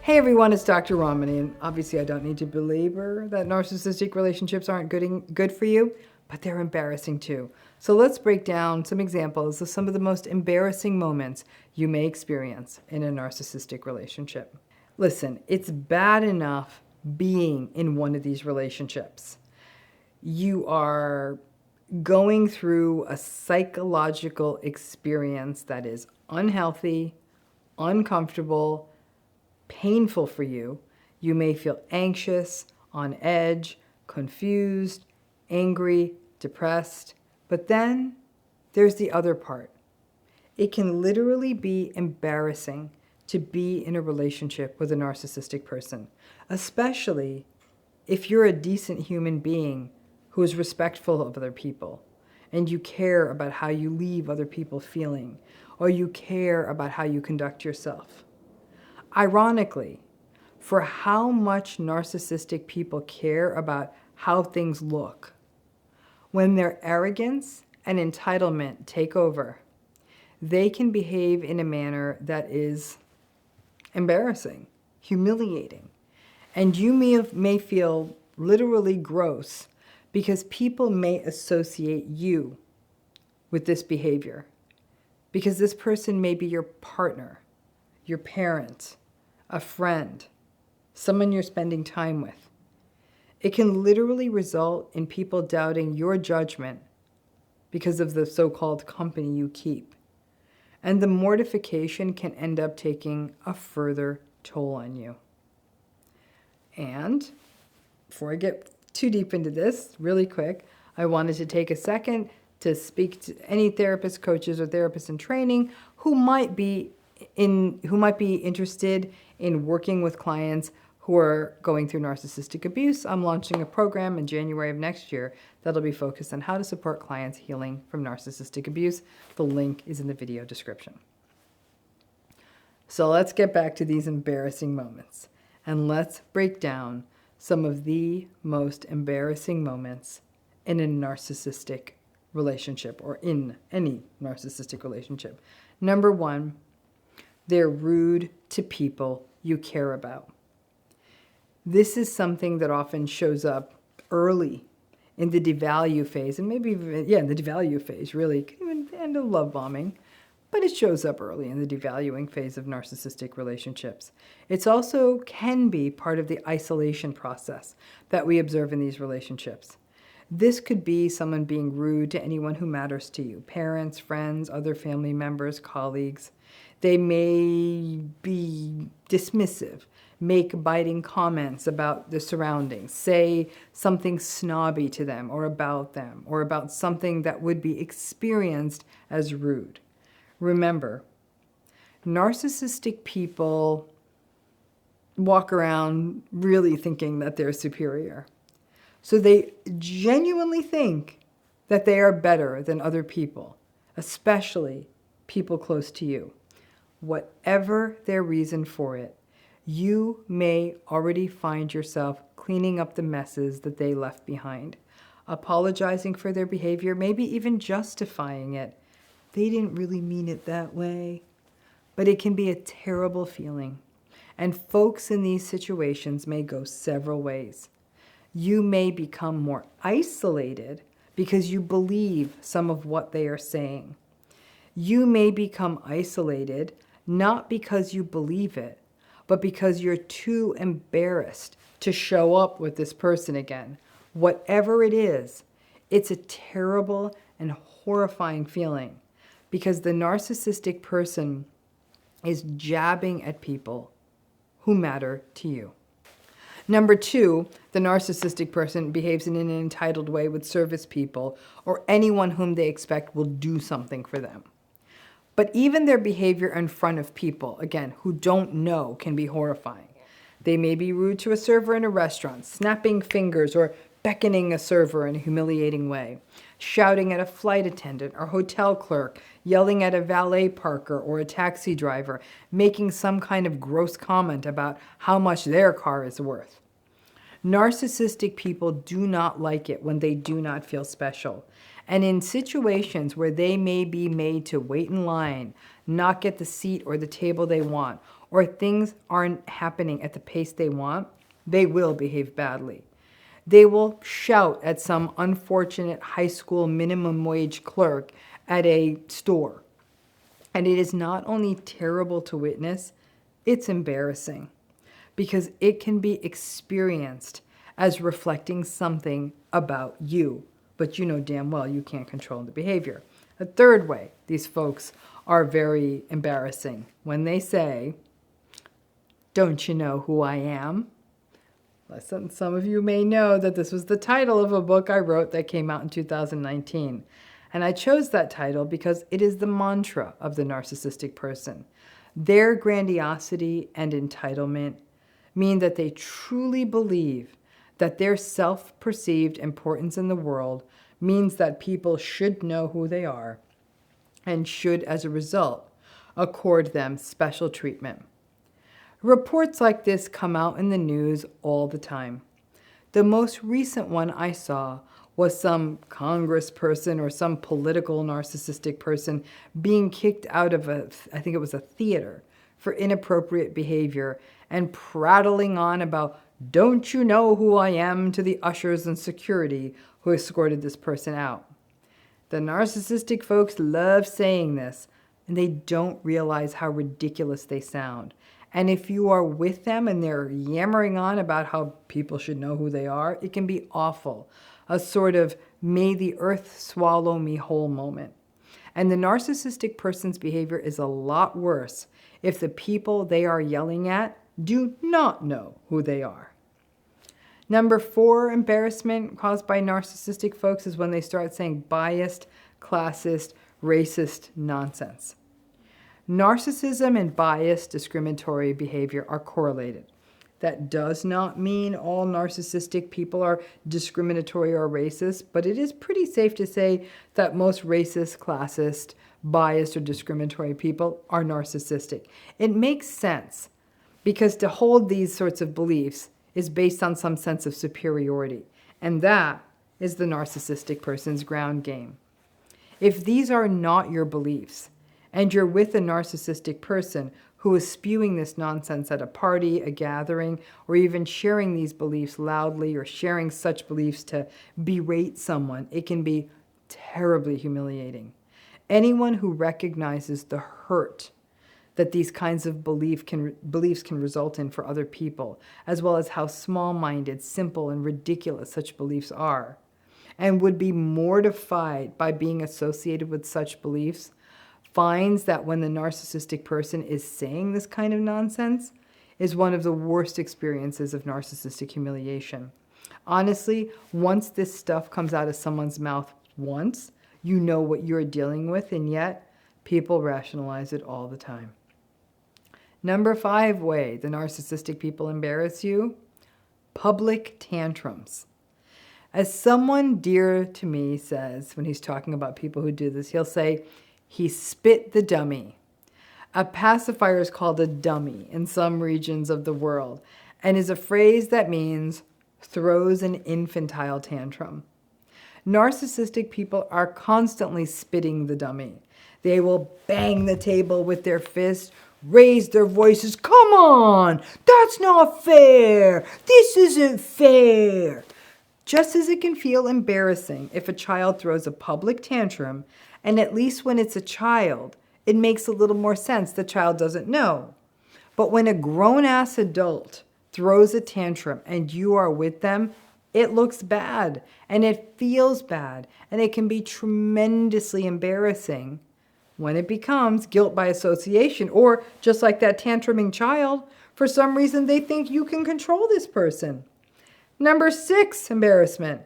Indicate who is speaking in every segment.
Speaker 1: Hey everyone, it's Dr. Ramani, and obviously I don't need to belabor that narcissistic relationships aren't good for you, but they're embarrassing too. So let's break down some examples of some of the most embarrassing moments you may experience in a narcissistic relationship. Listen, it's bad enough being in one of these relationships. You are going through a psychological experience that is unhealthy, uncomfortable, painful for you. You may feel anxious, on edge, confused, angry, depressed. But then there's the other part. It can literally be embarrassing to be in a relationship with a narcissistic person, especially if you're a decent human being who is respectful of other people and you care about how you leave other people feeling, or you care about how you conduct yourself. Ironically, for how much narcissistic people care about how things look, when their arrogance and entitlement take over, they can behave in a manner that is embarrassing, humiliating, and you may feel literally gross because people may associate you with this behavior, because this person may be your partner, your parent, a friend, someone you're spending time with. It can literally result in people doubting your judgment because of the so-called company you keep. And the mortification can end up taking a further toll on you. And before I get too deep into this, really quick, I wanted to take a second to speak to any therapists, coaches, or therapists in training who might be interested in working with clients who are going through narcissistic abuse. I'm launching a program in January of next year that'll be focused on how to support clients healing from narcissistic abuse. The link is in the video description. So let's get back to these embarrassing moments, and let's break down some of the most embarrassing moments in a narcissistic relationship, or in any narcissistic relationship. Number one, they're rude to people you care about. This is something that often shows up early in the devalue phase, and maybe even, in the devalue phase, really, it can even end in love bombing, but it shows up early in the devaluing phase of narcissistic relationships. It's also can be part of the isolation process that we observe in these relationships. This could be someone being rude to anyone who matters to you, parents, friends, other family members, colleagues. They may be dismissive, make biting comments about the surroundings, say something snobby to them, or about something that would be experienced as rude. Remember, narcissistic people walk around really thinking that they're superior. So they genuinely think that they are better than other people, especially people close to you. Whatever their reason for it, you may already find yourself cleaning up the messes that they left behind, apologizing for their behavior, maybe even justifying it. They didn't really mean it that way. But it can be a terrible feeling. And folks in these situations may go several ways. You may become more isolated because you believe some of what they are saying. You may become isolated not because you believe it, but because you're too embarrassed to show up with this person again. Whatever it is, it's a terrible and horrifying feeling because the narcissistic person is jabbing at people who matter to you. Number two, the narcissistic person behaves in an entitled way with service people or anyone whom they expect will do something for them. But even their behavior in front of people, again, who don't know, can be horrifying. They may be rude to a server in a restaurant, snapping fingers or beckoning a server in a humiliating way, shouting at a flight attendant or hotel clerk, yelling at a valet parker or a taxi driver, making some kind of gross comment about how much their car is worth. Narcissistic people do not like it when they do not feel special. And in situations where they may be made to wait in line, not get the seat or the table they want, or things aren't happening at the pace they want, they will behave badly. They will shout at some unfortunate high school minimum wage clerk at a store. And it is not only terrible to witness, it's embarrassing because it can be experienced as reflecting something about you, but you know damn well you can't control the behavior. A third way these folks are very embarrassing when they say, "Don't you know who I am?" Listen, some of you may know that this was the title of a book I wrote that came out in 2019. And I chose that title because it is the mantra of the narcissistic person. Their grandiosity and entitlement mean that they truly believe that their self-perceived importance in the world means that people should know who they are and should, as a result, accord them special treatment. Reports like this come out in the news all the time. The most recent one I saw was some congressperson or some political narcissistic person being kicked out of I think it was a theater, for inappropriate behavior and prattling on about, "Don't you know who I am?" to the ushers and security who escorted this person out. The narcissistic folks love saying this, and they don't realize how ridiculous they sound. And if you are with them and they're yammering on about how people should know who they are, it can be awful. A sort of may the earth swallow me whole moment. And the narcissistic person's behavior is a lot worse if the people they are yelling at do not know who they are. Number 4 embarrassment caused by narcissistic folks is when they start saying biased, classist, racist nonsense. Narcissism and biased, discriminatory behavior are correlated. That does not mean all narcissistic people are discriminatory or racist, but it is pretty safe to say that most racist, classist, biased, or discriminatory people are narcissistic. It makes sense because to hold these sorts of beliefs is based on some sense of superiority, and that is the narcissistic person's ground game. If these are not your beliefs, and you're with a narcissistic person who is spewing this nonsense at a party, a gathering, or even sharing these beliefs loudly or sharing such beliefs to berate someone, it can be terribly humiliating. Anyone who recognizes the hurt that these kinds of beliefs can result in for other people, as well as how small-minded, simple, and ridiculous such beliefs are, and would be mortified by being associated with such beliefs, finds that when the narcissistic person is saying this kind of nonsense is one of the worst experiences of narcissistic humiliation. Honestly, once this stuff comes out of someone's mouth once, you know what you're dealing with, and yet people rationalize it all the time. Number 5 way the narcissistic people embarrass you: public tantrums. As someone dear to me says when he's talking about people who do this, he'll say, "He spit the dummy." A pacifier is called a dummy in some regions of the world and is a phrase that means throws an infantile tantrum. Narcissistic people are constantly spitting the dummy. They will bang the table with their fists, raise their voices, "Come on, that's not fair, this isn't fair." Just as it can feel embarrassing if a child throws a public tantrum, and at least when it's a child, it makes a little more sense the child doesn't know. But when a grown-ass adult throws a tantrum and you are with them, it looks bad and it feels bad, and it can be tremendously embarrassing when it becomes guilt by association, or just like that tantruming child, for some reason they think you can control this person. Number 6 embarrassment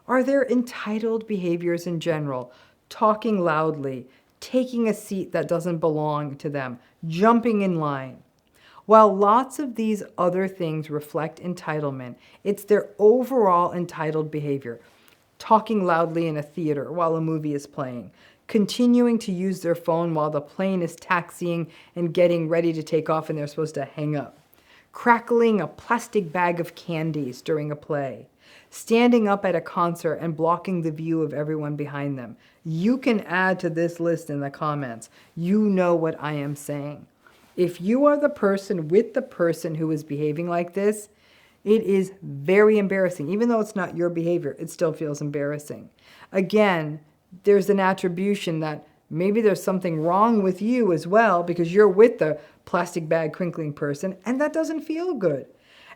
Speaker 1: are their entitled behaviors in general: talking loudly, taking a seat that doesn't belong to them, jumping in line. While lots of these other things reflect entitlement, it's their overall entitled behavior: talking loudly in a theater while a movie is playing, continuing to use their phone while the plane is taxiing and getting ready to take off and they're supposed to hang up, crackling a plastic bag of candies during a play, standing up at a concert and blocking the view of everyone behind them. You can add to this list in the comments. You know what I am saying. If you are the person with the person who is behaving like this, it is very embarrassing. Even though it's not your behavior, it still feels embarrassing. Again, there's an attribution that maybe there's something wrong with you as well because you're with the plastic bag crinkling person, and that doesn't feel good.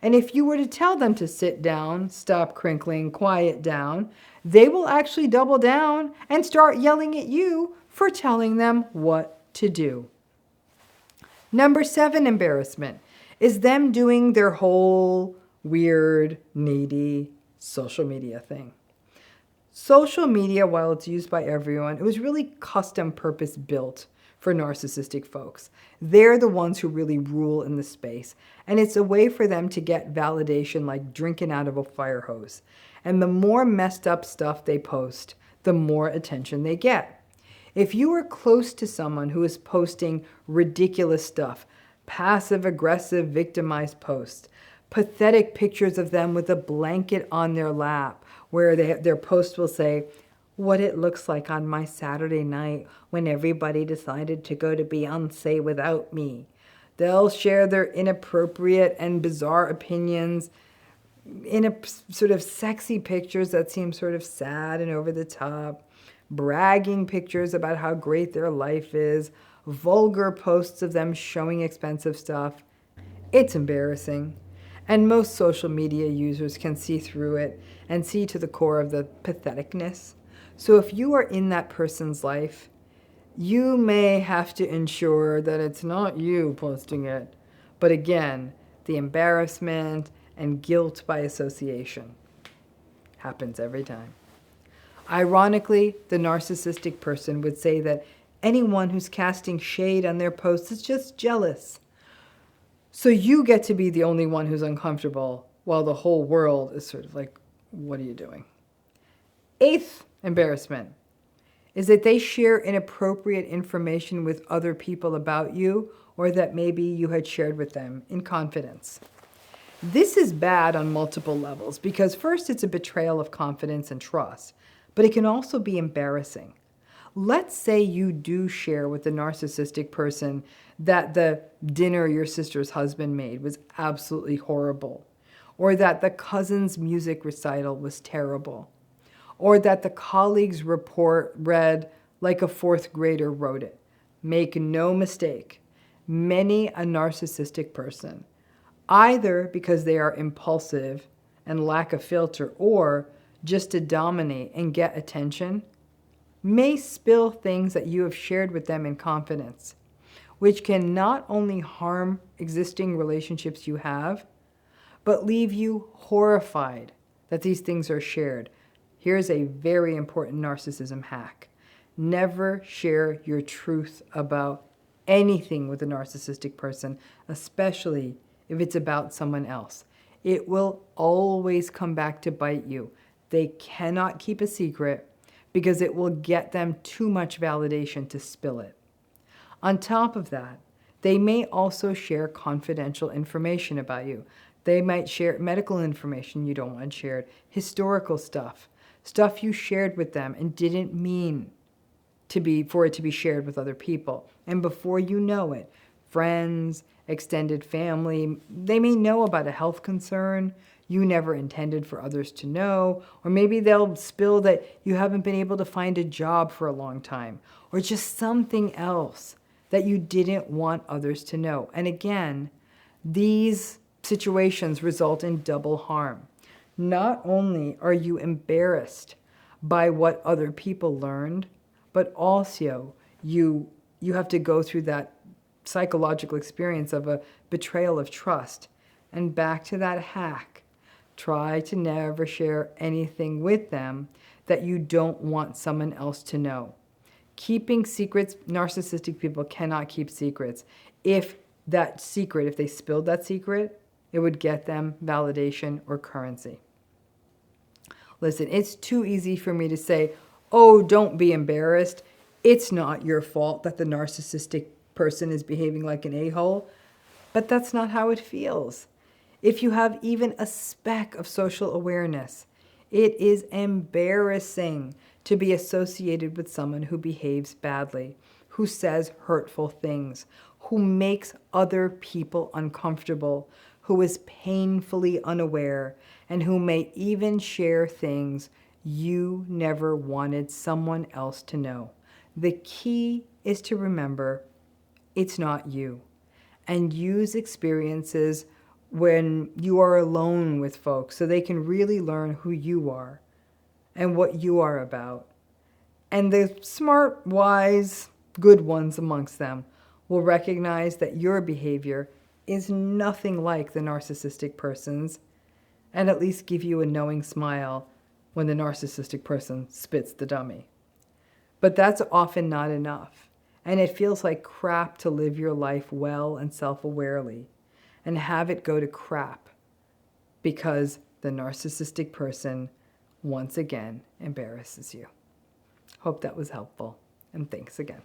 Speaker 1: And if you were to tell them to sit down, stop crinkling, quiet down, they will actually double down and start yelling at you for telling them what to do. Number 7 embarrassment is them doing their whole weird, needy social media thing. Social media, while it's used by everyone, it was really custom purpose built for narcissistic folks. They're the ones who really rule in the space. And it's a way for them to get validation like drinking out of a fire hose. And the more messed up stuff they post, the more attention they get. If you are close to someone who is posting ridiculous stuff, passive-aggressive, victimized posts, pathetic pictures of them with a blanket on their lap, where their post will say, what it looks like on my Saturday night when everybody decided to go to Beyonce without me. They'll share their inappropriate and bizarre opinions in sort of sexy pictures that seem sort of sad and over the top, bragging pictures about how great their life is, vulgar posts of them showing expensive stuff. It's embarrassing. And most social media users can see through it and see to the core of the patheticness. So if you are in that person's life, you may have to ensure that it's not you posting it, but again, the embarrassment and guilt by association happens every time. Ironically, the narcissistic person would say that anyone who's casting shade on their posts is just jealous. So you get to be the only one who's uncomfortable while the whole world is sort of like, what are you doing? 8th embarrassment is that they share inappropriate information with other people about you or that maybe you had shared with them in confidence. This is bad on multiple levels because first it's a betrayal of confidence and trust, but it can also be embarrassing. Let's say you do share with the narcissistic person that the dinner your sister's husband made was absolutely horrible, or that the cousin's music recital was terrible, or that the colleague's report read like a 4th grader wrote it. Make no mistake, many a narcissistic person, either because they are impulsive and lack a filter, or just to dominate and get attention, may spill things that you have shared with them in confidence, which can not only harm existing relationships you have, but leave you horrified that these things are shared. Here's a very important narcissism hack. Never share your truth about anything with a narcissistic person, especially if it's about someone else. It will always come back to bite you. They cannot keep a secret because it will get them too much validation to spill it. On top of that, they may also share confidential information about you. They might share medical information you don't want shared, historical stuff you shared with them and didn't mean for it to be shared with other people. And before you know it, friends, extended family, they may know about a health concern you never intended for others to know, or maybe they'll spill that you haven't been able to find a job for a long time, or just something else that you didn't want others to know. And again, these situations result in double harm. Not only are you embarrassed by what other people learned, but also you have to go through that psychological experience of a betrayal of trust. And back to that hack. Try to never share anything with them that you don't want someone else to know. Keeping secrets, narcissistic people cannot keep secrets. If they spilled that secret, it would get them validation or currency. Listen, it's too easy for me to say, oh, don't be embarrassed. It's not your fault that the narcissistic person is behaving like an a-hole. But that's not how it feels. If you have even a speck of social awareness, it is embarrassing to be associated with someone who behaves badly, who says hurtful things, who makes other people uncomfortable, who is painfully unaware, and who may even share things you never wanted someone else to know. The key is to remember it's not you, and use experiences when you are alone with folks so they can really learn who you are and what you are about. And the smart, wise, good ones amongst them will recognize that your behavior is nothing like the narcissistic person's, and at least give you a knowing smile when the narcissistic person spits the dummy. But that's often not enough, and it feels like crap to live your life well and self-awarely and have it go to crap because the narcissistic person once again embarrasses you. Hope that was helpful, and thanks again.